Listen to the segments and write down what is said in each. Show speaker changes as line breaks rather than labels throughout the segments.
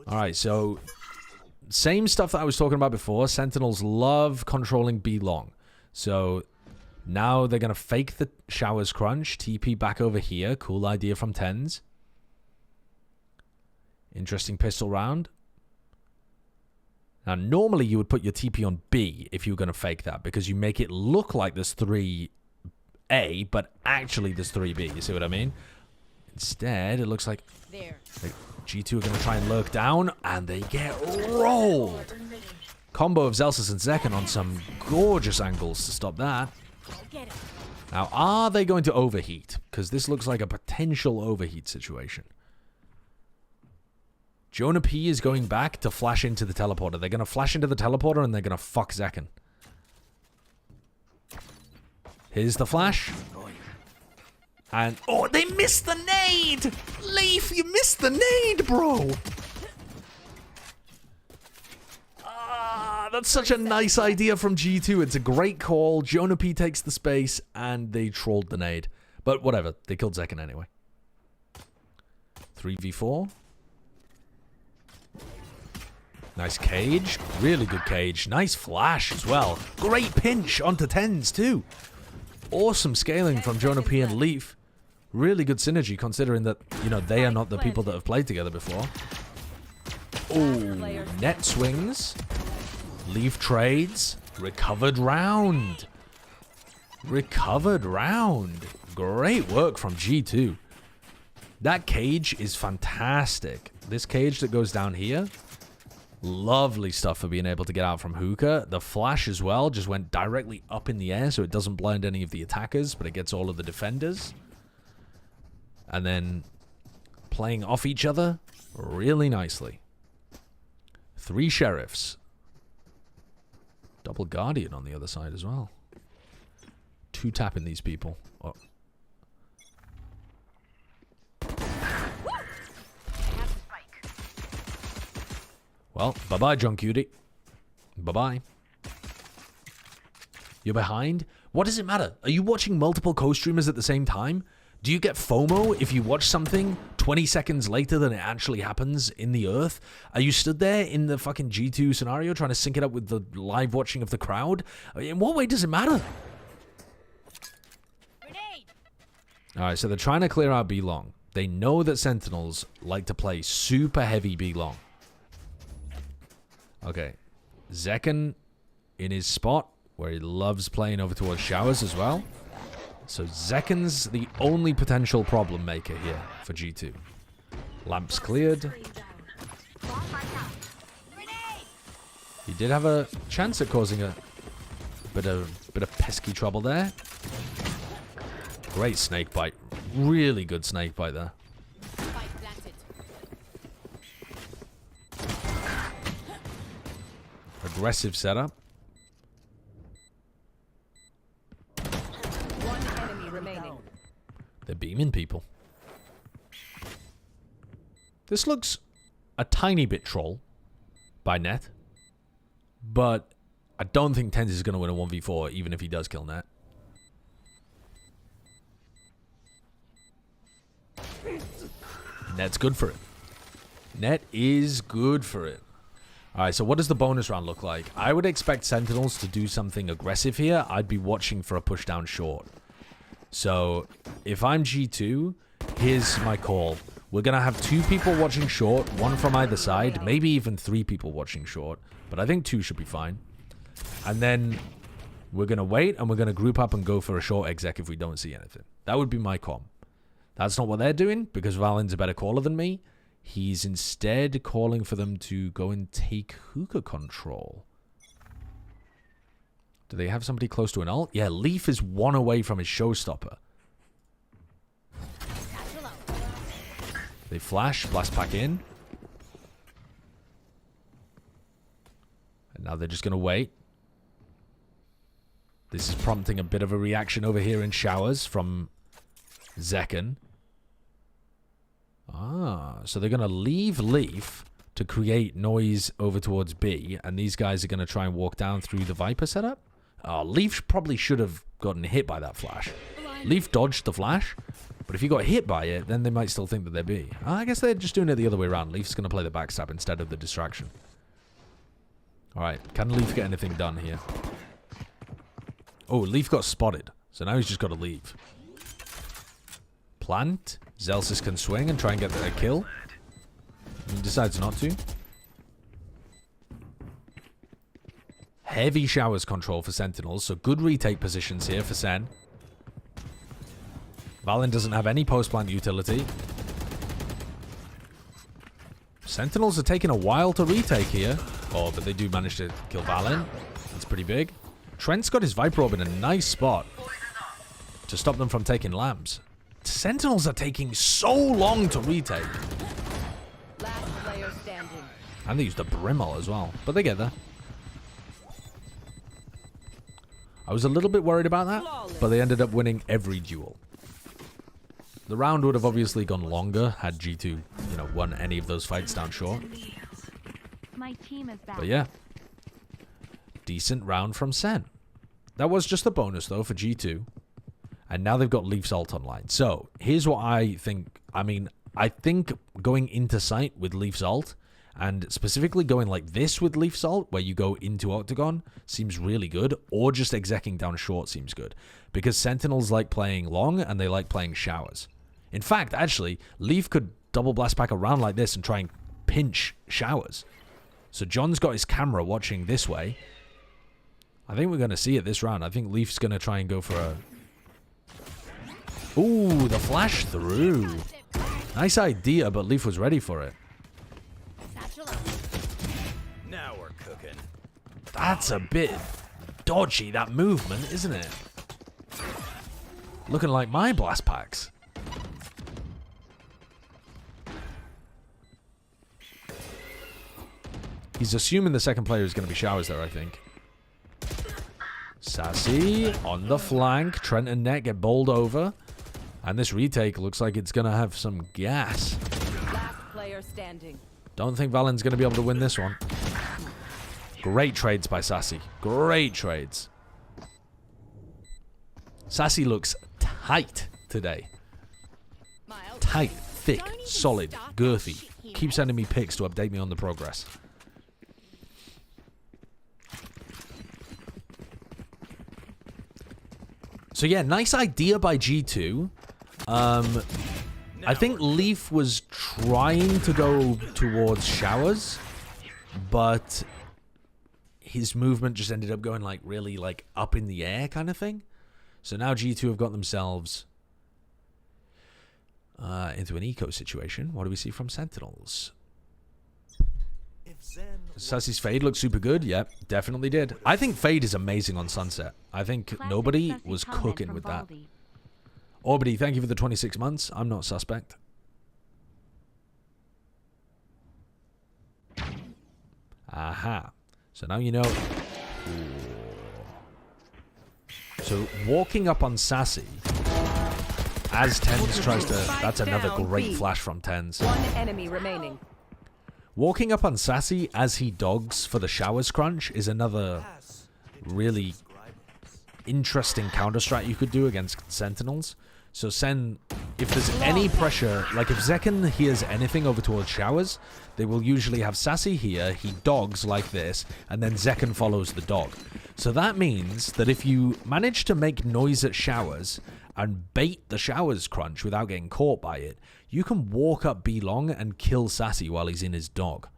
Alright, so same stuff that I was talking about before. Sentinels love controlling B long. So now they're going to fake the showers crunch. TP back over here. Cool idea from Tens. Interesting pistol round. Now, normally you would put your TP on B if you were going to fake that, because you make it look like there's 3A, but actually there's 3B. You see what I mean? Instead, it looks like G2 are going to try and lurk down, and they get rolled. Combo of Zelsis and Zekken on some gorgeous angles to stop that. Now, are they going to overheat? Because this looks like a potential overheat situation. Jonah P is going back to flash into the teleporter. They're going to flash into the teleporter and they're going to fuck Zekken. Here's the flash. And, oh, they missed the nade! Leaf, you missed the nade, bro! Ah, that's such a nice idea from G2. It's a great call. Jonah P takes the space and they trolled the nade. But whatever, they killed Zekken anyway. 3v4. Nice cage. Really good cage. Nice flash as well. Great pinch onto Tens too. Awesome scaling from Jonah P and Leaf. Really good synergy considering that, you know, they are not the people that have played together before. Oh, net swings. Leaf trades. Recovered round. Recovered round. Great work from G2. That cage is fantastic. This cage that goes down here. Lovely stuff for being able to get out from hookah. The flash as well just went directly up in the air, so it doesn't blind any of the attackers, but it gets all of the defenders. And then playing off each other really nicely. 3 sheriffs. Double guardian on the other side as well. 2 tapping these people. Oh. Well, bye-bye, John Cutie. Bye-bye. You're behind? What does it matter? Are you watching multiple co-streamers at the same time? Do you get FOMO if you watch something 20 seconds later than it actually happens in the earth? Are you stood there in the fucking G2 scenario trying to sync it up with the live watching of the crowd? In what way does it matter? Alright, so they're trying to clear out B long. They know that Sentinels like to play super heavy B long. Okay, Zekken in his spot, where he loves playing over towards showers as well. So Zekken's the only potential problem maker here for G2. Lamps cleared. He did have a chance at causing a bit of pesky trouble there. Great snake bite. Really good snake bite there. Aggressive setup.
One enemy remaining.
They're beaming people. This looks a tiny bit troll by Net, but I don't think Tens is going to win a 1v4 even if he does kill Net. Net's good for it. Net is good for it. Alright, so what does the bonus round look like? I would expect Sentinels to do something aggressive here. I'd be watching for a push down short. So, if I'm G2, here's my call. We're going to have 2 people watching short, 1 from either side, maybe even 3 people watching short. But I think 2 should be fine. And then we're going to wait and we're going to group up and go for a short exec if we don't see anything. That would be my com. That's not what they're doing because Valen's a better caller than me. He's instead calling for them to go and take hookah control. Do they have somebody close to an ult? Yeah, Leaf is 1 away from his showstopper. They flash, blast back in. And now they're just going to wait. This is prompting a bit of a reaction over here in showers from Zekken. Ah, so they're going to leave Leaf to create noise over towards B, and these guys are going to try and walk down through the Viper setup? Oh, Leaf probably should have gotten hit by that flash. Leaf dodged the flash, but if he got hit by it, then they might still think that they're B. I guess they're just doing it the other way around. Leaf's going to play the backstab instead of the distraction. Alright, can Leaf get anything done here? Oh, Leaf got spotted, so now he's just got to leave. Plant. Zelsis can swing and try and get a kill. He decides not to. Heavy showers control for Sentinels, so good retake positions here for Sen. Valen doesn't have any post-plant utility. Sentinels are taking a while to retake here. Oh, but they do manage to kill Valen. That's pretty big. Trent's got his Viper Orb in a nice spot to stop them from taking lamps. Sentinels are taking so long to retake.
Last player standing.
And they used the Brimble as well, but they get there. I was a little bit worried about that, but they ended up winning every duel. The round would have obviously gone longer had G2, you know, won any of those fights down short.
My team is back.
But yeah, decent round from Sen. That was just a bonus though for G2. And now they've got Leaf's ult online. So here's what I think. I mean, I think going into sight with Leaf's ult, and specifically going like this with Leaf's ult, where you go into Octagon, seems really good. Or just execing down short seems good. Because Sentinels like playing long, and they like playing showers. In fact, actually, Leaf could double blast back around like this and try and pinch showers. So John's got his camera watching this way. I think we're going to see it this round. I think Leaf's going to try and go for a... Ooh, the flash through. Nice idea, but Leaf was ready for it.
Now we're cooking.
That's a bit dodgy, that movement, isn't it? Looking like my blast packs. He's assuming the second player is going to be showers there, I think. Sassy on the flank. Trent and Net get bowled over. And this retake looks like it's going to have some gas.
Last player standing.
Don't think Valen's going to be able to win this one. Great trades by Sassy. Great trades. Sassy looks tight today. Tight, thick, solid, girthy. Keep sending me pics to update me on the progress. So yeah, nice idea by G2. I think Leaf was trying to go towards showers, but his movement just ended up going like really like up in the air kind of thing. So now G2 have got themselves into an eco situation. What do we see from Sentinels? Sassy's Fade looks super good. Yep, definitely did. I think Fade is amazing on Sunset. I think nobody was cooking with that. Orbity, thank you for the 26 months. I'm not suspect. Aha. So now you know. Ooh. So walking up on Sassy as Tens tries to... That's another great flash from Tens.
One enemy remaining.
Walking up on Sassy as he dogs for the showers crunch is another really interesting counter strat you could do against Sentinels. So Sen, if there's any pressure, like if Zekken hears anything over towards showers, they will usually have Sassy here, he dogs like this, and then Zekken follows the dog. So that means that if you manage to make noise at showers and bait the showers crunch without getting caught by it, you can walk up B long and kill Sassy while he's in his dog.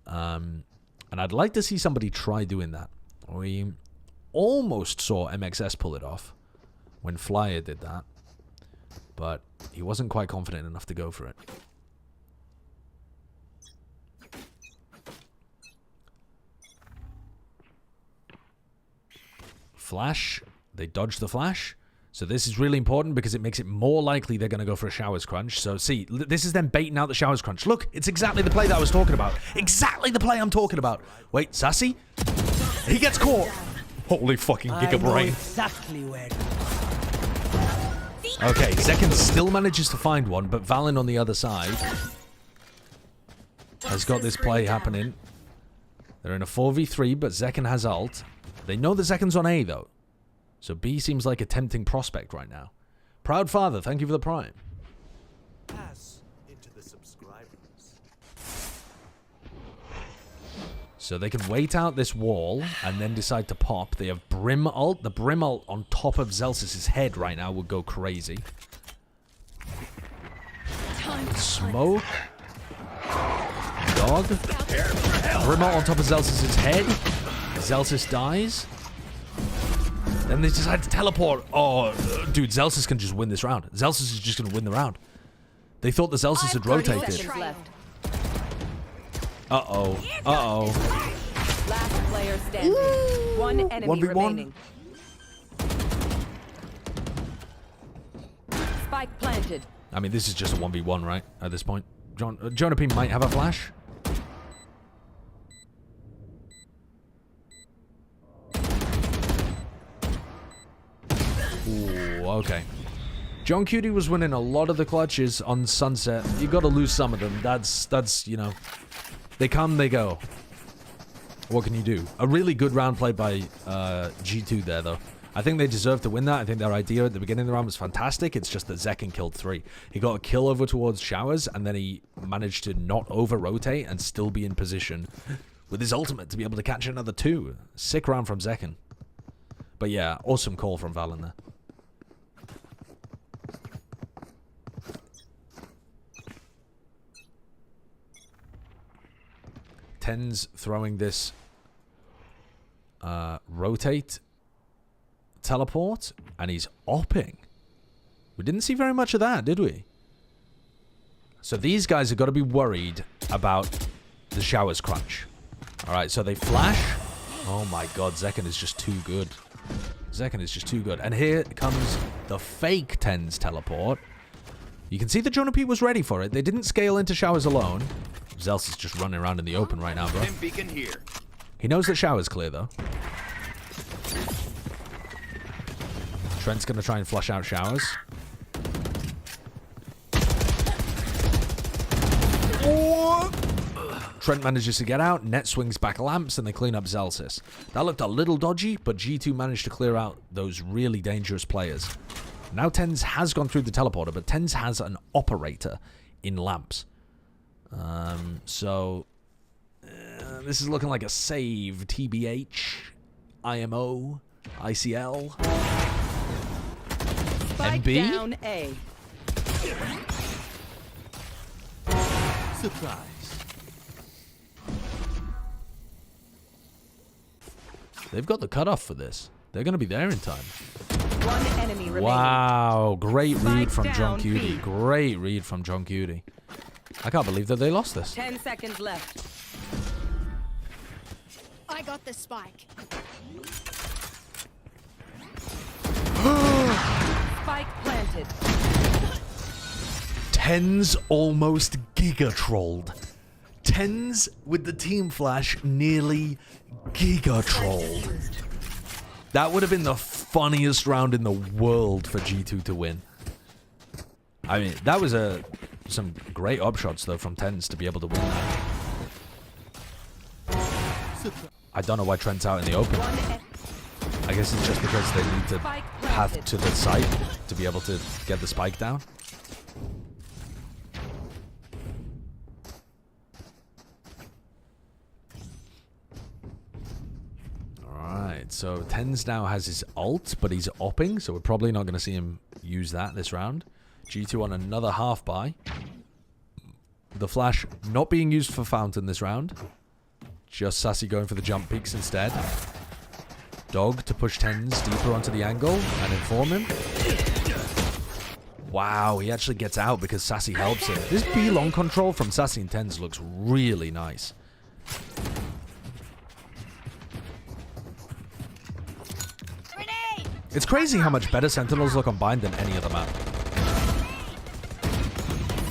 And I'd like to see somebody try doing that. We almost saw MXS pull it off when Flyer did that, but he wasn't quite confident enough to go for it. Flash. They dodged the flash. So this is really important because it makes it more likely they're going to go for a showers crunch. So see, this is them baiting out the showers crunch. Look, it's exactly the play that I was talking about. Exactly the play I'm talking about. Wait, Sassy? He gets caught. Holy fucking gigabrain.
Exactly where.
Okay, Zekken still manages to find one, but Valen on the other side has got this play happening. They're in a 4v3, but Zekken has ult. They know that Zekken's on A, though. So B seems like a tempting prospect right now. Proud father, thank you for the prime.
Pass into the subscribers.
So they can wait out this wall and then decide to pop. They have Brim ult. The Brim ult on top of Zelsis' head right now would go crazy. Smoke. Dog. Brim ult on top of Zelsis' head. Zelsis dies. Then they decide to teleport. Oh, dude, Zelsis can just win this round. Zelsis is just going to win the round. They thought the Zelsis had rotated. Uh-oh. Uh-oh.
Last player standing. One enemy
1v1.
remaining. Spike planted.
I mean, this is just a 1v1, right? At this point. Jonah P might have a flash. Ooh, okay. John Cutie was winning a lot of the clutches on Sunset. You got to lose some of them. That's you know, they come, they go. What can you do? A really good round played by G2 there, though. I think they deserve to win that. I think their idea at the beginning of the round was fantastic. It's just that Zekken killed 3. He got a kill over towards Showers, and then he managed to not over-rotate and still be in position with his ultimate to be able to catch another 2. Sick round from Zekken. But yeah, awesome call from Valen there. Ten's throwing this rotate teleport, and he's opping. We didn't see very much of that, did we? So these guys have got to be worried about the Showers crunch. Alright, so they flash. Oh my god, Zekken is just too good. Zekken is just too good. And here comes the fake Ten's teleport. You can see that Jonah P was ready for it. They didn't scale into Showers alone. Zels is just running around in the open right now, bro.
Beacon here.
He knows that Shower's clear, though. Trent's going to try and flush out Showers. Oh! Trent manages to get out. Net swings back lamps, and they clean up Zelsis. That looked a little dodgy, but G2 managed to clear out those really dangerous players. Now Tens has gone through the teleporter, but Tens has an operator in lamps. This is looking like a save. TBH, IMO, ICL,
Spike
MB.
down A.
Surprise.
They've got the cutoff for this. They're going to be there in time.
One enemy remaining.
Wow, great read from
Spike
John
down
Cutie.
B.
Great read from John Cutie. I can't believe that they lost this.
10 seconds left.
I got the spike.
Spike planted.
Tens almost giga trolled. Tens with the team flash nearly giga trolled. That would have been the funniest round in the world for G2 to win. I mean, that was some great upshots though from Tens to be able to win that. I don't know why Trent's out in the open. I guess it's just because they need to path to the site to be able to get the spike down. Alright, so Tens now has his ult, but he's opping, so we're probably not going to see him use that this round. G2 on another half buy. The flash not being used for Fountain this round. Just Sassy going for the jump peaks instead. Dog to push Tens deeper onto the angle and inform him. Wow, he actually gets out because Sassy helps him. This B long control from Sassy and Tens looks really nice. It's crazy how much better Sentinels look on Bind than any other map.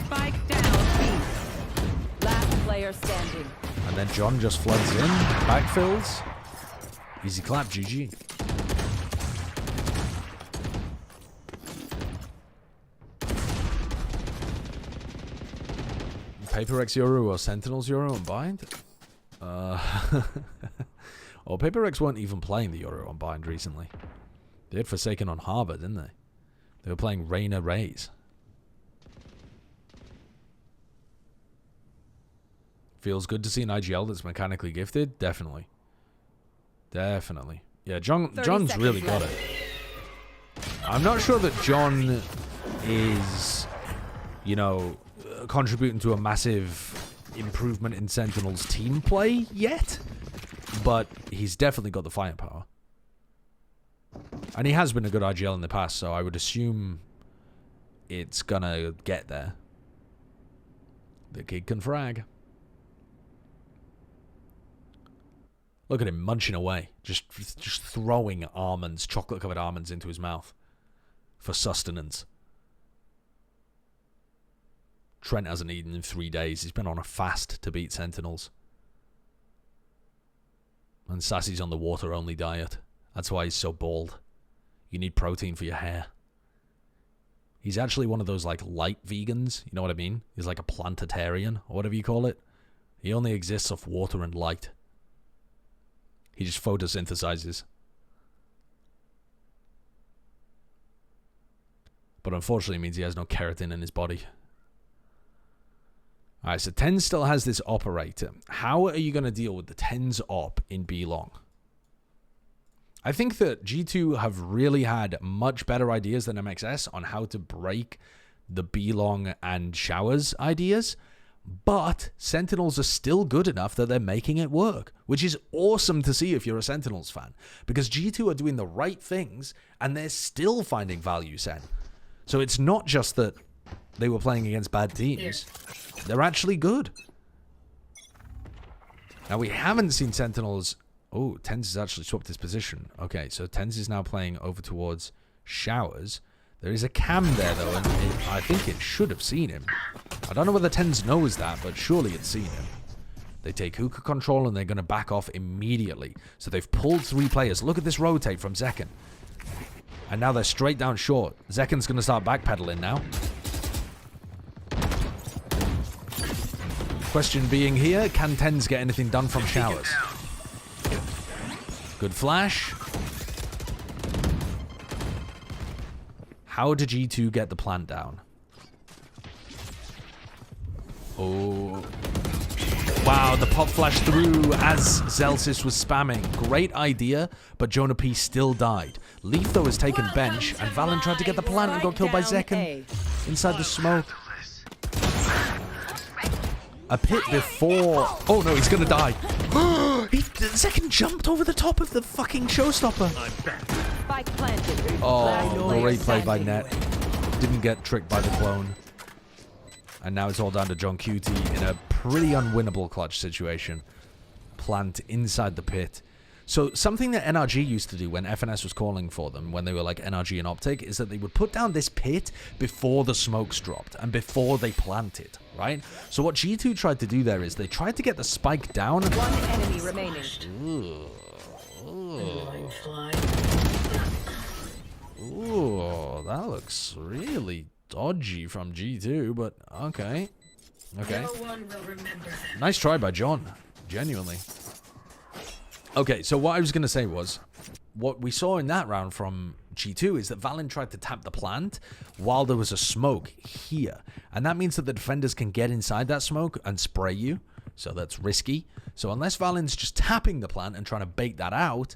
Spike down B. Last player standing.
And then John just floods in, backfills. Easy clap, GG. Paper X Euro or Sentinels Euro on Bind? Well, Paper X weren't even playing the Euro on Bind recently. They had Forsaken on Harbor, didn't they? They were playing Reyna Rays. Feels good to see an IGL that's mechanically gifted. Definitely. Definitely. Yeah, John's really got it. I'm not sure that John is, you know, contributing to a massive improvement in Sentinels team play yet, but he's definitely got the firepower. And he has been a good IGL in the past, so I would assume it's gonna get there. The kid can frag. Look at him munching away, just throwing almonds, chocolate-covered almonds into his mouth for sustenance. Trent hasn't eaten in 3 days. He's been on a fast to beat Sentinels. And Sassy's on the water-only diet. That's why he's so bald. You need protein for your hair. He's actually one of those, like, light vegans. You know what I mean? He's like a planetarian, or whatever you call it. He only exists off water and light. He just photosynthesizes. But unfortunately it means he has no keratin in his body. Alright, so TenZ still has this operator. How are you going to deal with the TenZ op in B long? I think that G2 have really had much better ideas than MXS on how to break the B long and showers ideas. But Sentinels are still good enough that they're making it work, which is awesome to see if you're a Sentinels fan, because G2 are doing the right things and they're still finding value, Sen. So it's not just that they were playing against bad teams. They're actually good. Now, we haven't seen Sentinels... Oh, TenZ has actually swapped his position. Okay, so TenZ is now playing over towards showers. There is a cam there, though, and I think it should have seen him. I don't know whether TenZ knows that, but surely it's seen him. They take hookah control, and they're going to back off immediately. So they've pulled 3 players. Look at this rotate from Zekken. And now they're straight down short. Zekken's going to start backpedaling now. Question being here, can TenZ get anything done from showers? Good flash. How did G2 get the plant down? Oh. Wow, the pop flash through as Zelsis was spamming. Great idea, but Jonah P still died. Leaf, though, has taken bench, and Valen tried to get the plant and got killed by Zekken inside the smoke. A pit before... Oh, no, he's gonna die. Zekken jumped over the top of the fucking showstopper.
Spike planted.
Oh, great play by Net. Didn't get tricked by the clone. And now it's all down to John QT in a pretty unwinnable clutch situation. Plant inside the pit. So something that NRG used to do when FNS was calling for them, when they were like NRG and Optic, is that they would put down this pit before the smokes dropped and before they planted, right? So what G2 tried to do there is they tried to get the spike down.
1 enemy remaining.
Ooh, that looks really dodgy from G2, but okay. Okay.
No one will remember them.
Nice try by John. Genuinely. Okay, so what I was going to say was, what we saw in that round from G2 is that Valen tried to tap the plant while there was a smoke here. And that means that the defenders can get inside that smoke and spray you. So that's risky. So unless Valen's just tapping the plant and trying to bait that out,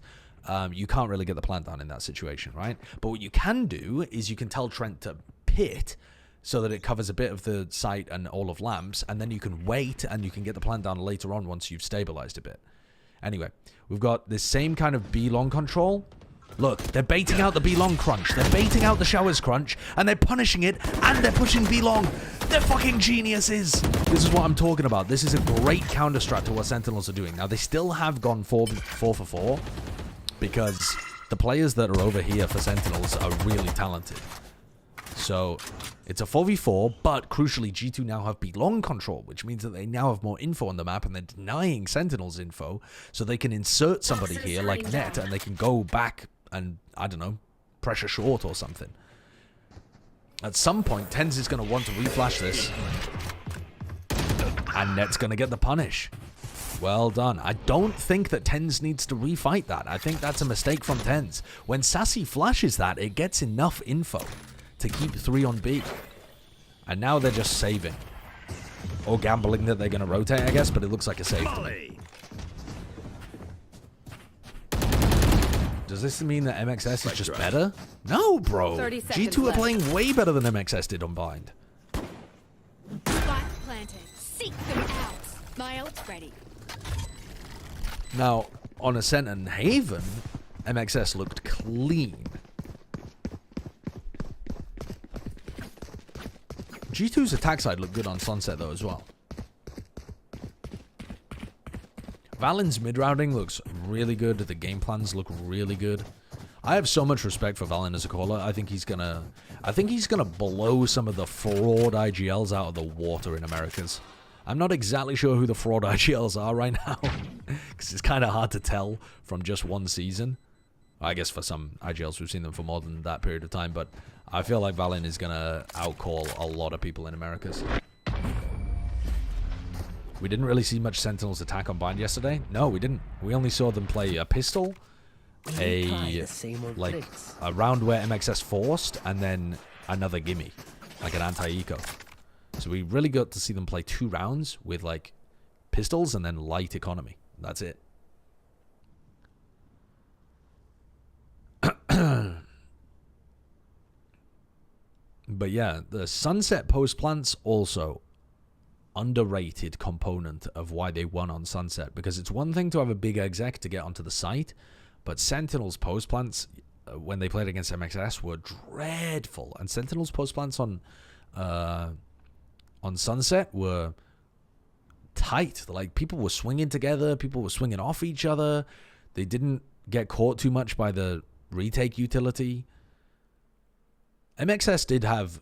you can't really get the plant down in that situation, right? But what you can do is you can tell Trent to pit so that it covers a bit of the site and all of lamps, and then you can wait and you can get the plant down later on once you've stabilized a bit. Anyway, we've got this same kind of B-long control. Look, they're baiting out the B-long crunch. They're baiting out the showers crunch, and they're punishing it, and they're pushing B-long. They're fucking geniuses. This is what I'm talking about. This is a great counter-strat to what Sentinels are doing. Now, they still have gone 4 for 4, because the players that are over here for Sentinels are really talented. So it's a 4v4, but crucially, G2 now have B-long control, which means that they now have more info on the map, and they're denying Sentinels info, so they can insert somebody here like Net, and they can go back and, I don't know, pressure short or something. At some point, TenZ is going to want to reflash this, and Net's going to get the punish. Well done. I don't think that TenZ needs to refight that. I think that's a mistake from TenZ. When Sassy flashes that, it gets enough info. to keep 3 on B. And now they're just saving. Or gambling that they're going to rotate, I guess, but it looks like a save to me. Does this mean that MXS is just better? No, bro. G2 are playing way better than MXS did on Bind.
Spike planted. Seek them out. My ult's ready.
Now, on Ascent and Haven, MXS looked clean. G2's attack side looked good on Sunset, though, as well. Valen's mid-routing looks really good. The game plans look really good. I have so much respect for Valen as a caller. I think he's gonna blow some of the fraud IGLs out of the water in Americas. I'm not exactly sure who the fraud IGLs are right now, because it's kind of hard to tell from just one season. I guess for some IGLs we've seen them for more than that period of time, but I feel like Valen is gonna outcall a lot of people in Americas. We didn't really see much Sentinels attack on Bind yesterday. No, we didn't. We only saw them play a pistol, a round where MXS forced, and then another gimme, like an anti-eco. So we really got to see them play 2 rounds with like pistols and then light economy. That's it. But yeah, the Sunset post plants also underrated component of why they won on Sunset, because it's one thing to have a big exec to get onto the site, but Sentinels post plants when they played against MXS were dreadful, and Sentinels post plants on Sunset were tight. Like, people were swinging together, people were swinging off each other. They didn't get caught too much by the retake utility. MXS did have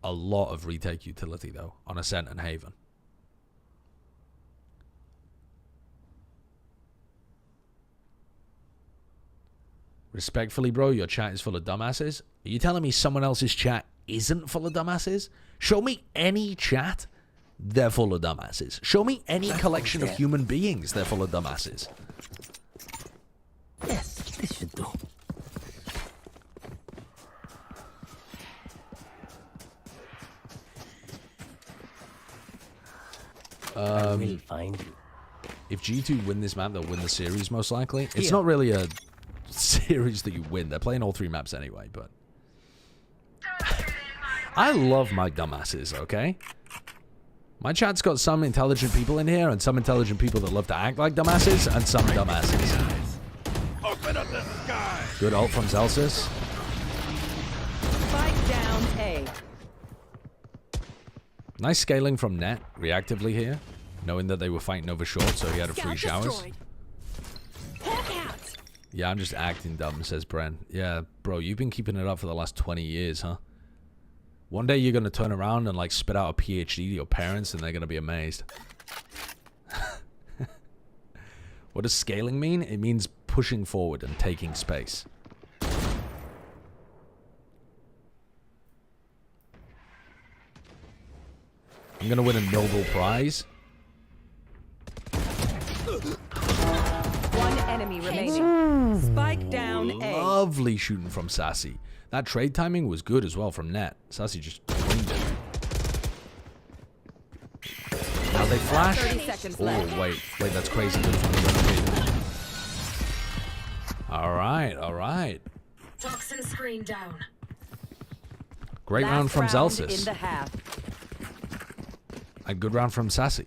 a lot of retake utility, though, on Ascent and Haven. Respectfully, bro, your chat is full of dumbasses. Are you telling me someone else's chat isn't full of dumbasses? Show me any chat, they're full of dumbasses. Show me any collection of human beings, they're full of dumbasses.
Yes, this should do. I will find you.
If G2 win this map, they'll win the series, most likely. It's not really a series that you win. They're playing all 3 maps anyway, but... I love my dumbasses, okay? My chat's got some intelligent people in here, and some intelligent people that love to act like dumbasses, and some dumbasses.
Open up the sky.
Good ult from Celsius.
Spike down A.
Nice scaling from Net, reactively here, knowing that they were fighting over short, so he had a free showers. Yeah, I'm just acting dumb, says Bren. Yeah, bro, you've been keeping it up for the last 20 years, huh? One day you're going to turn around and, like, spit out a PhD to your parents, and they're going to be amazed. What does scaling mean? It means pushing forward and taking space. I'm going to win a Nobel Prize.
One enemy remaining. Spike down A.
Lovely shooting from Sassy. That trade timing was good as well from Net. Sassy just winged it. Now they flash.
30 seconds left.
Oh, wait, that's crazy good from the Alright, alright.
Toxin screen down.
Great
Last
round from
round
Celsius.
in the half.
A good round from Sassy.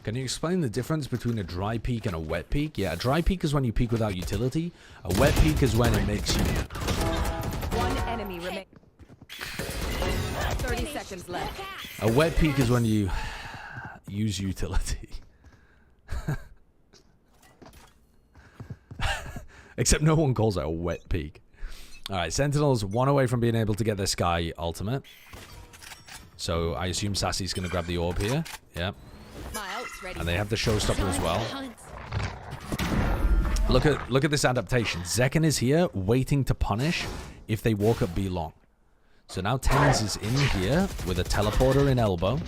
Can you explain the difference between a dry peak and a wet peak? Yeah, a dry peak is when you peak without utility. A wet peak is when it makes you...
One enemy remaining. 30 seconds left.
A wet peak is when you use utility. Except no one calls it a wet peak. Alright, Sentinels 1 away from being able to get their Sky ultimate. So I assume Sassy's going to grab the orb here. Yep.
My ult's ready.
And they have the showstopper as well. Look at this adaptation. Zekken is here waiting to punish if they walk up B long. So now Tens is in here with a teleporter in elbow.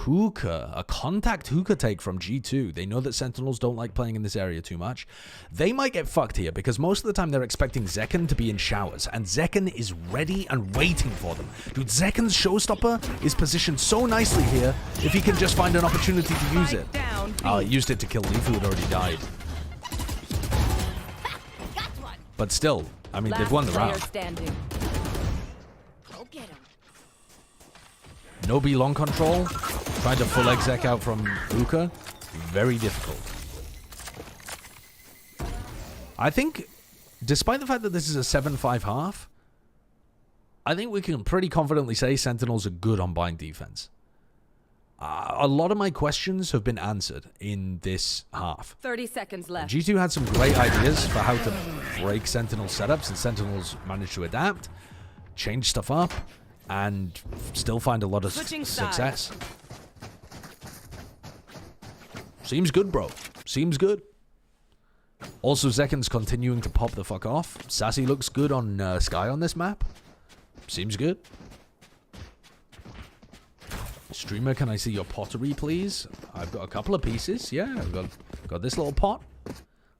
hookah, a contact hookah take from G2. They know that Sentinels don't like playing in this area too much. They might get fucked here because most of the time they're expecting Zekken to be in showers, and Zekken is ready and waiting for them. Dude, Zekken's showstopper is positioned so nicely here if he can just find an opportunity to use it.
Down.
Oh, he used it to kill Leaf, who had already died. But still, I mean, they've won the round.
Standing.
Go get him.
No B long control. Trying to full exec out from hookah. Very difficult. I think, despite the fact that this is a 7-5 half, I think we can pretty confidently say Sentinels are good on bind defense. A lot of my questions have been answered in this half.
30 seconds left.
G2 had some great ideas for how to break Sentinel setups, and Sentinels managed to adapt, change stuff up, and still find a lot of success. Seems good, bro. Seems good. Also, Zekken's continuing to pop the fuck off. Sassy looks good on Sky on this map. Seems good. Streamer, can I see your pottery, please? I've got a couple of pieces. Yeah, I've got this little pot.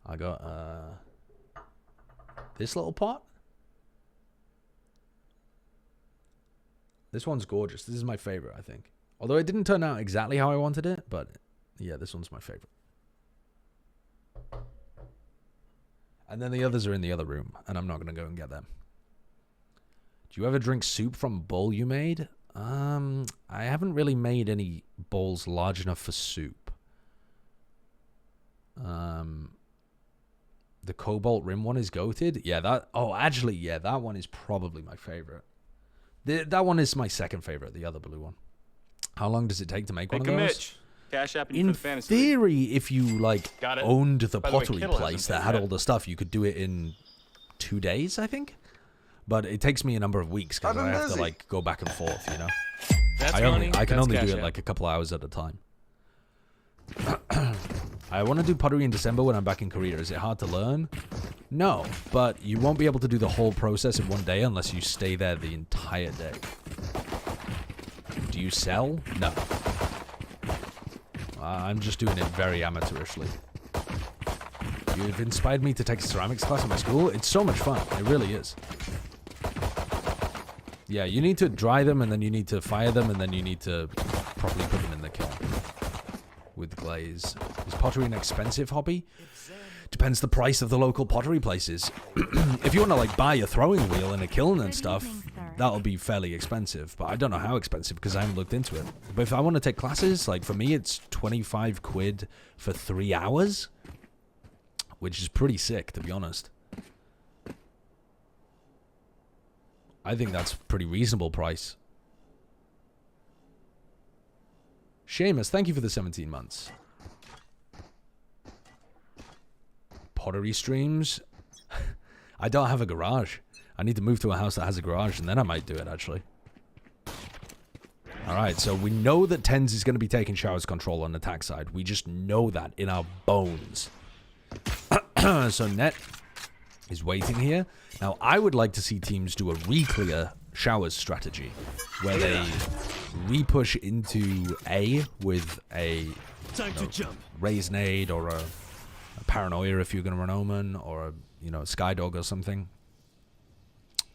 I got this little pot. This one's gorgeous. This is my favorite, I think. Although it didn't turn out exactly how I wanted it, but yeah, this one's my favorite. And then the others are in the other room, and I'm not going to go and get them. Do you ever drink soup from a bowl you made? I haven't really made any bowls large enough for soup. The Cobalt Rim one is goated. Yeah, that... Oh, actually, yeah, that one is probably my favorite. That one is my second favorite, the other blue one. How long does it take to make one of those?
Mitch. Cash App
In
for the fantasy league.
theory, if you, like,
Got it.
owned the
By the way,
pottery
Kittle
place
hasn't
that had
paid
all
yet.
the stuff, you could do it in 2 days, I think. But it takes me a number of weeks because
I've
I
been
have to,
busy.
like, go back and forth, you know?
That's
I
money.
can
That's
only do
Cash
it
App.
like a couple hours at a time. I want to do pottery in December when I'm back in Korea. Is it hard to learn? No, but you won't be able to do the whole process in one day unless you stay there the entire day. Do you sell? No. I'm just doing it very amateurishly. You've inspired me to take a ceramics class at my school. It's so much fun. It really is. Yeah, you need to dry them, and then you need to fire them, and then you need to properly put them in the kiln with glaze. Is pottery an expensive hobby? Depends the price of the local pottery places. If you want to, like, buy a throwing wheel and a kiln and stuff, that'll be fairly expensive. But I don't know how expensive because I haven't looked into it. But if I want to take classes, like, for me, it's 25 quid for 3 hours, which is pretty sick, to be honest. I think that's a pretty reasonable price. Seamus, thank you for the 17 months. Pottery streams. I don't have a garage. I need to move to a house that has a garage, and then I might do it, actually. Alright, so we know that Tens is going to be taking Shower's control on the attack side. We just know that in our bones. So Net is waiting here. Now, I would like to see teams do a re-clear Showers strategy, where they re-push into A with a raise nade or a paranoia if you're going to run Omen, or a, you know, Skydog or something,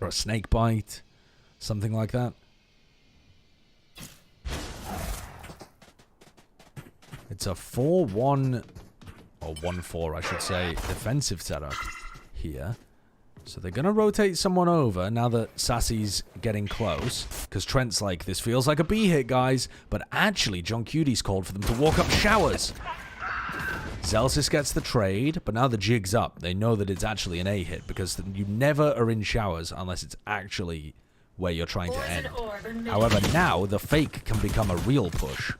or a snake bite, something like that. It's a 4-1 or 1-4, I should say, defensive setup here. So they're going to rotate someone over now that Sassy's getting close. Because Trent's like, this feels like a B hit, guys. But actually, John Cutie's called for them to walk up Showers. Zelsis gets the trade, but now the jig's up. They know that it's actually an A hit, because you never are in Showers unless it's actually where you're trying to end. However, now the fake can become a real push.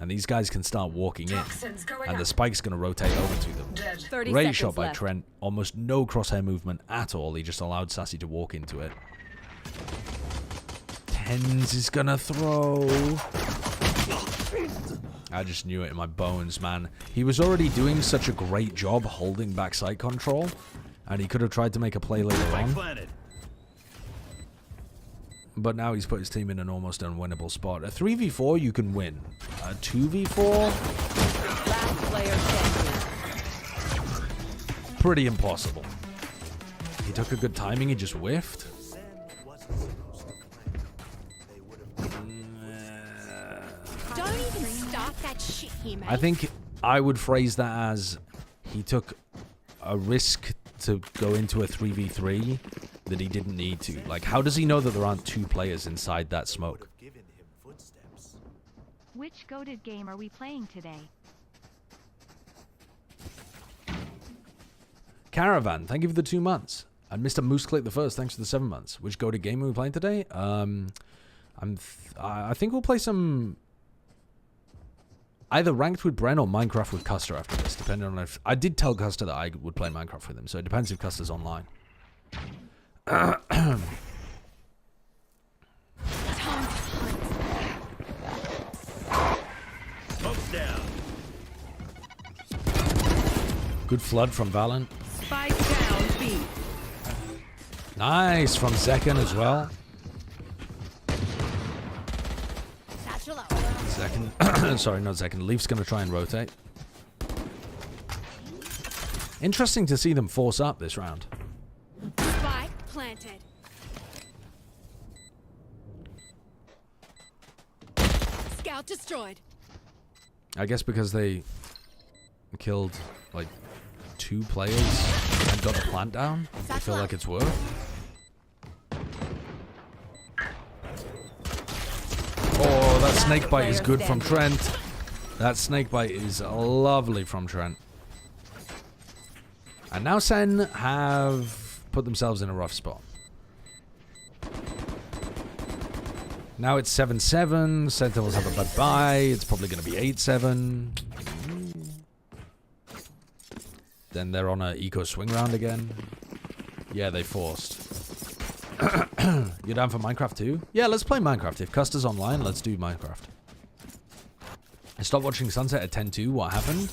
And these guys can start walking in. And the spike's going to rotate over to them.
30
Great
seconds
shot by
left.
Trent. Almost no crosshair movement at all. He just allowed Sassy to walk into it. Tens is going to throw. I just knew it in my bones, man. He was already doing such a great job holding back side control. And he could have tried to make a play later on. but now he's put his team in an almost unwinnable spot. A 3v4 you can win. A 2v4,
Last player standing.
pretty impossible. He took a good timing, he just whiffed.
Don't even start that shit here, mate.
I think I would phrase that as he took a risk to go into a 3v3 that he didn't need to. Like, how does he know that there aren't two players inside that smoke?
Which goated game are we playing today?
Caravan, thank you for the 2 months. And Mr. Moose Click the First, thanks for the 7 months. Which goated game are we playing today? I think we'll play some either ranked with Bren or Minecraft with Custer after this, depending on if I did tell Custer that I would play Minecraft with him, so it depends if Custer's online.
Smoke's down.
Good flood from Valen.
Spike down B.
Nice from Zekken as well.
Satchel out.
Zekken, sorry, not Zekken. Leaf's going to try and rotate. Interesting to see them force up this round.
Spike planted. Scout destroyed.
I guess because they killed like 2 players and got the plant down, I feel like it's worth. Oh, that snake bite is good from Trent. That snake bite is lovely from Trent. And now SEN have put themselves in a rough spot. Now it's 7-7. Sentinels have a bad bye. It's probably going to be 8-7. Then they're on a eco swing round again. Yeah, they forced. You're down for Minecraft too? Yeah, let's play Minecraft. If Custer's online, let's do Minecraft. I stopped watching Sunset at 10-2. What happened?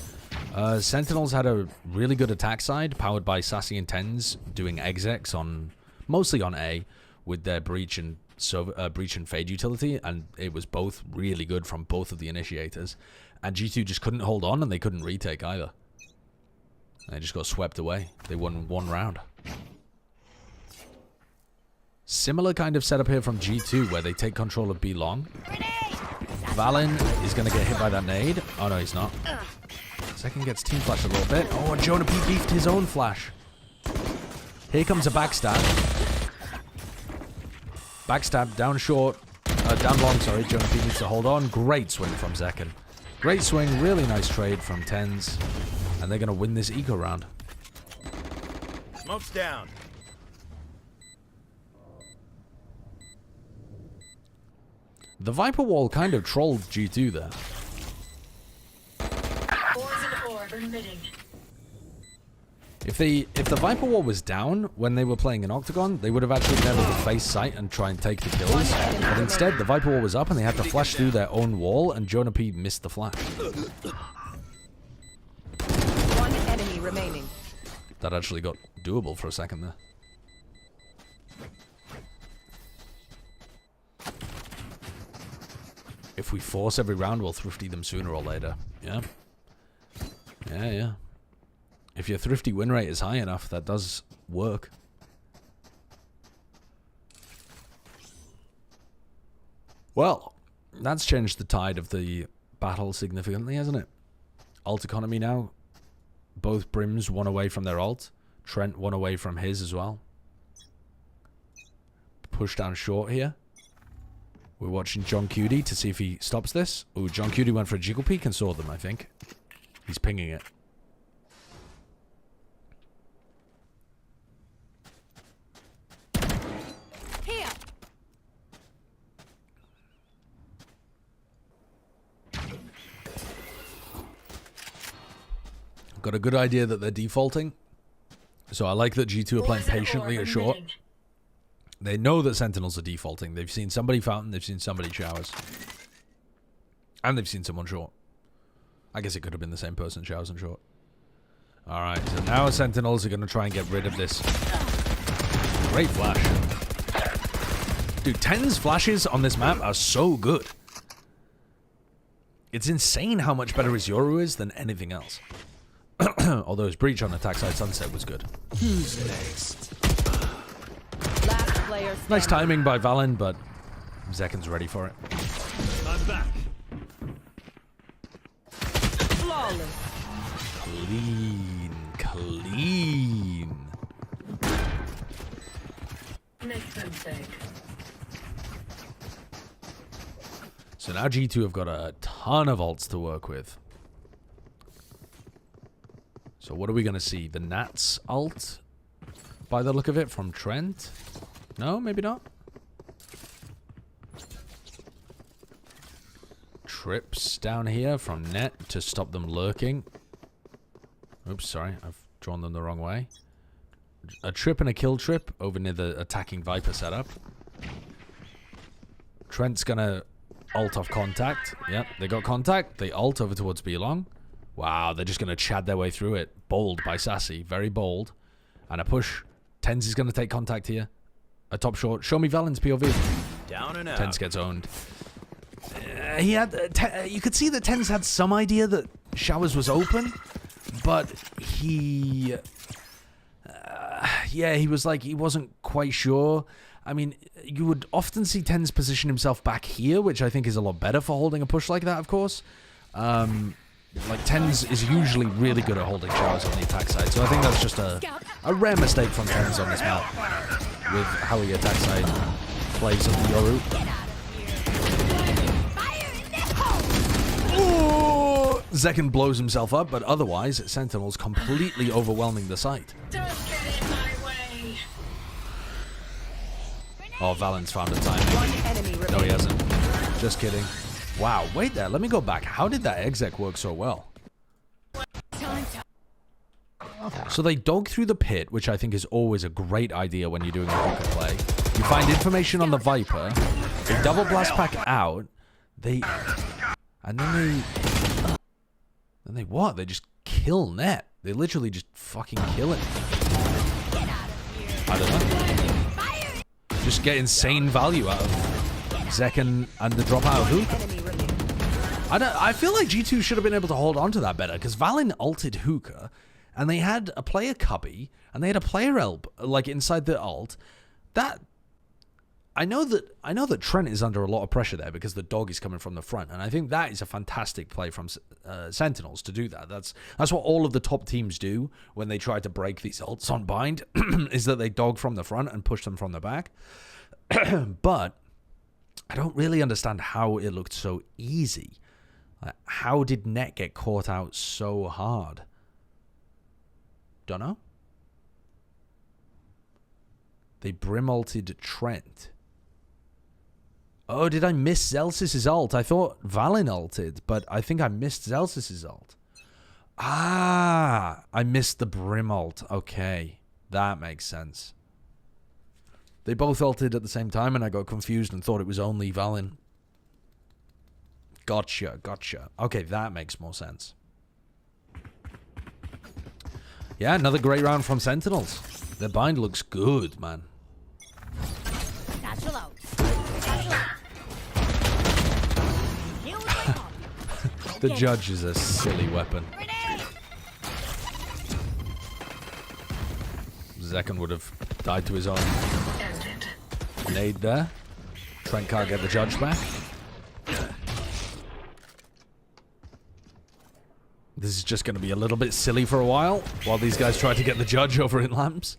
Sentinels had a really good attack side, powered by Sassy and Tens, doing execs on mostly on A with their breach and fade utility, and it was both really good from both of the initiators. And G2 just couldn't hold on, and they couldn't retake either. They just got swept away. They won 1 round. Similar kind of setup here from G2, where they take control of B long. Valen is going to get hit by that nade. Oh, no, he's not. Second gets team flash a little bit. Oh, and Jonah P beefed his own flash. Here comes a backstab. Backstab, down short. Down long, sorry. Jonah P needs to hold on. Great swing from Zekken. Great swing. Really nice trade from Tens. And they're going to win this eco round.
Smoke's down.
The Viper Wall kind of trolled G2 there.
Poison orb emitting.
If the Viper Wall was down when they were playing in Octagon, they would have actually been able to face sight and try and take the kills. But instead, the Viper Wall was up and they had to flash through their own wall, and Jonah P missed the flash.
1 enemy remaining.
That actually got doable for a second there. If we force every round, we'll thrifty them sooner or later. Yeah? Yeah. If your thrifty win rate is high enough, that does work. Well, that's changed the tide of the battle significantly, hasn't it? Alt economy now. Both Brims 1 away from their alt. Trent 1 away from his as well. Push down short here. We're watching John Cutie to see if he stops this. Ooh, John Cutie went for a jiggle peek and saw them, I think. He's pinging it.
Here.
Got a good idea that they're defaulting. So I like that G2 are playing patiently at short. They know that Sentinels are defaulting. They've seen somebody fountain, they've seen somebody showers. And they've seen someone short. I guess it could have been the same person, showers and short. Alright, so now Sentinels are going to try and get rid of this. Great flash. Dude, 10's flashes on this map are so good. It's insane how much better his Yoru is than anything else. Although his breach on attack side sunset was good.
Who's next?
Last player standing.
Nice timing by Valen, but Zekken's ready for it.
I'm back.
Flawless.
Clean, clean.
Next retake.
So now G2 have got a ton of ults to work with. So what are we going to see? The Nats ult? By the look of it, from Trent? No, maybe not. Trips down here from Net to stop them lurking. Oops, sorry. I've drawn them the wrong way. A trip and a kill trip over near the attacking Viper setup. Trent's going to ult off contact. Yep, they got contact. They ult over towards B-Long. Wow, they're just going to chad their way through it. Bold by Sassy. Very bold. And a push. Tens is going to take contact here. A top short. Show me Valen's POV.
Down and out.
Tens gets owned. He had... you could see that Tens had some idea that Showers was open. But he... yeah, he was like... He wasn't quite sure. I mean, you would often see Tens position himself back here, which I think is a lot better for holding a push like that, of course. Like, Tens is usually really good at holding Showers on the attack side, so I think that's just a rare mistake from Tens on this map with how he attack side plays on the Yoru. Oh! Zekken blows himself up, but otherwise, Sentinels completely overwhelming the site.
Don't get in my way.
Oh, Valen's found a timing.
One enemy remaining.
No, he hasn't. Just kidding. Wow, wait there. Let me go back. How did that exec work so well? So they dog through the pit, which I think is always a great idea when you're doing a hookah play. You find information on the Viper. They double blast pack out. And then they what? They just kill Net. They literally just fucking kill it. I don't know. Just get insane value out of Zekken and the drop out of hookah.
Enemy remaining.
I feel like G2 should have been able to hold on to that better, because Valen ulted hookah, and they had a player cubby, and they had a player elb, like, inside the ult. That... I know that Trent is under a lot of pressure there because the dog is coming from the front, and I think that is a fantastic play from Sentinels to do that. That's what all of the top teams do when they try to break these ults on bind, is that they dog from the front and push them from the back. But I don't really understand how it looked so easy. How did Net get caught out so hard? Dunno. They brim ulted Trent. Oh, did I miss Zelsis's ult? I thought Valen ulted, but I think I missed Zelsis's ult. Ah, I missed the brim ult. Okay, that makes sense. They both ulted at the same time, and I got confused and thought it was only Valen. Gotcha, gotcha. Okay, that makes more sense. Yeah, another great round from Sentinels. Their bind looks good, man.
Natural out.
The judge is a silly weapon. Zekken would have died to his own nade there. Trent can't get the judge back. This is just going to be a little bit silly for a while these guys try to get the judge over in lamps.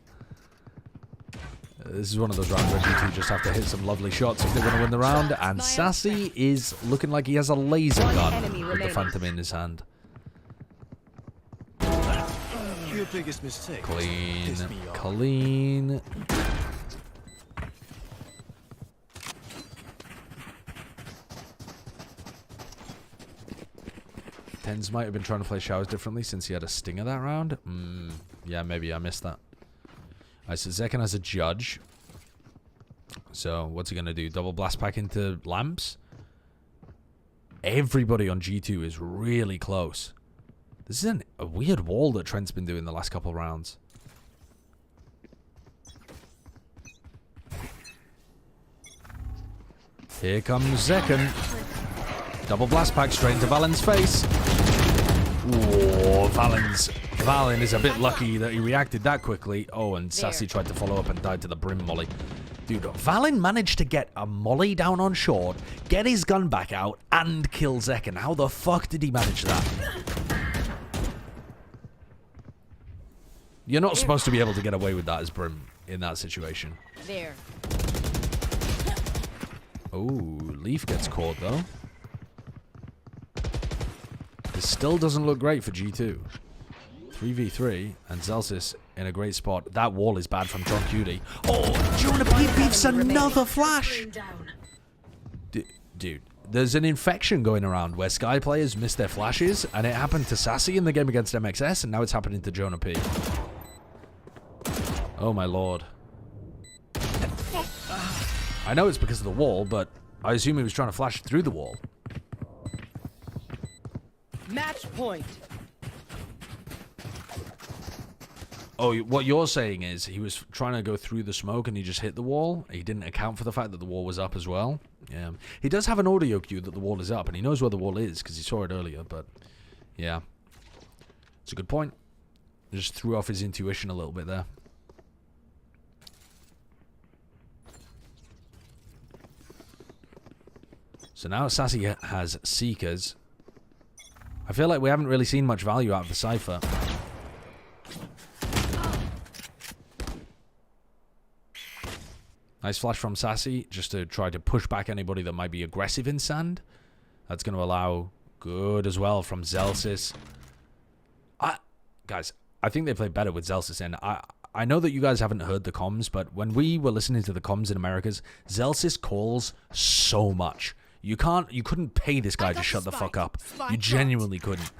This is one of those rounds where G2 just have to hit some lovely shots if they want to win the round. And Sassy is looking like he has a laser gun with the Phantom in his hand.
Your biggest mistake.
Clean. Clean. Tens might have been trying to play Showers differently since he had a stinger that round. Yeah, maybe I missed that. Alright, so Zekken has a judge. So, what's he going to do? Double blast pack into lamps? Everybody on G2 is really close. This is a weird wall that Trent's been doing the last couple rounds. Here comes Zekken. Double blast pack straight into Valen's face. Whoa, Valen is a bit lucky that he reacted that quickly. Oh, and Sassy tried to follow up and died to the brim molly. Dude, Valen managed to get a molly down on short, get his gun back out, and kill Zekken. How the fuck did he manage that? You're not supposed to be able to get away with that as Brim in that situation.
There.
Oh, Leaf gets caught though. This still doesn't look great for G2. 3v3 and Zelsis in a great spot. That wall is bad from John Cutie. Oh, Jonah P beefs another flash. Dude, there's an infection going around where Sky players miss their flashes, and it happened to Sassy in the game against MXS, and now it's happening to Jonah P. Oh my lord. I know it's because of the wall, but I assume he was trying to flash through the wall.
Match point.
Oh, what you're saying is he was trying to go through the smoke and he just hit the wall? He didn't account for the fact that the wall was up as well? Yeah. He does have an audio cue that the wall is up, and he knows where the wall is because he saw it earlier, but yeah. It's a good point. Just threw off his intuition a little bit there. So now Sassy has Seekers. I feel like we haven't really seen much value out of the Cypher. Nice flash from Sassy, just to try to push back anybody that might be aggressive in sand. That's going to allow good as well from Zelsis. Guys, I think they play better with Zelsis in. I know that you guys haven't heard the comms, but when we were listening to the comms in Americas, Zelsis calls so much. You couldn't pay this guy to shut the fuck up. You genuinely couldn't.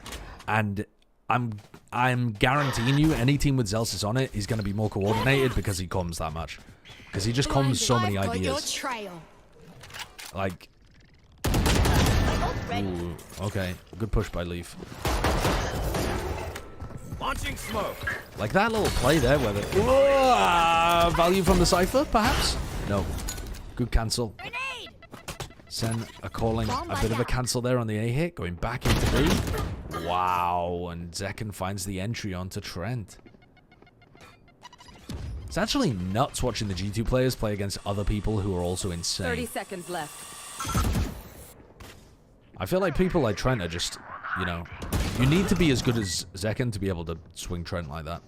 And I'm guaranteeing you, any team with Zelsis on it is going to be more coordinated because he comms that much. Because he just comms so many ideas. Like, ooh, okay, good push by Leaf.
Launching smoke.
Like that little play there, where the value from the Cypher, perhaps? No, good cancel. Sen are calling a bit of a cancel there on the A hit, going back into B. Wow, and Zekken finds the entry onto Trent. It's actually nuts watching the G2 players play against other people who are also insane.
30 seconds left.
I feel like people like Trent are just, you know, you need to be as good as Zekken to be able to swing Trent like that.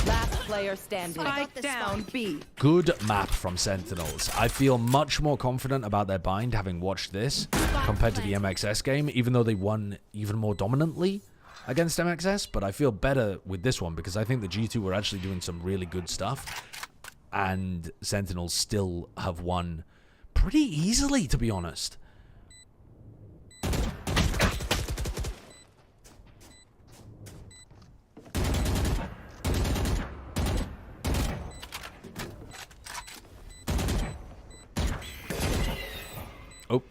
Last player standing. Spike down B.
Good map from Sentinels. I feel much more confident about their bind having watched this compared to the MXS game, even though they won even more dominantly against MXS, but I feel better with this one because I think the G2 were actually doing some really good stuff, and Sentinels still have won pretty easily, to be honest. Oh,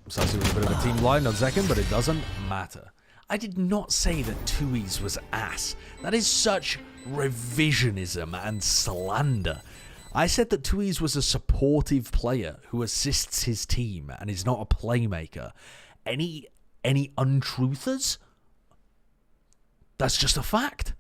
Sassy was a bit of a team blind on Zekken, but it doesn't matter. I did not say that Tui's was ass. That is such revisionism and slander. I said that Tui's was a supportive player who assists his team and is not a playmaker. Any untruthers? That's just a fact.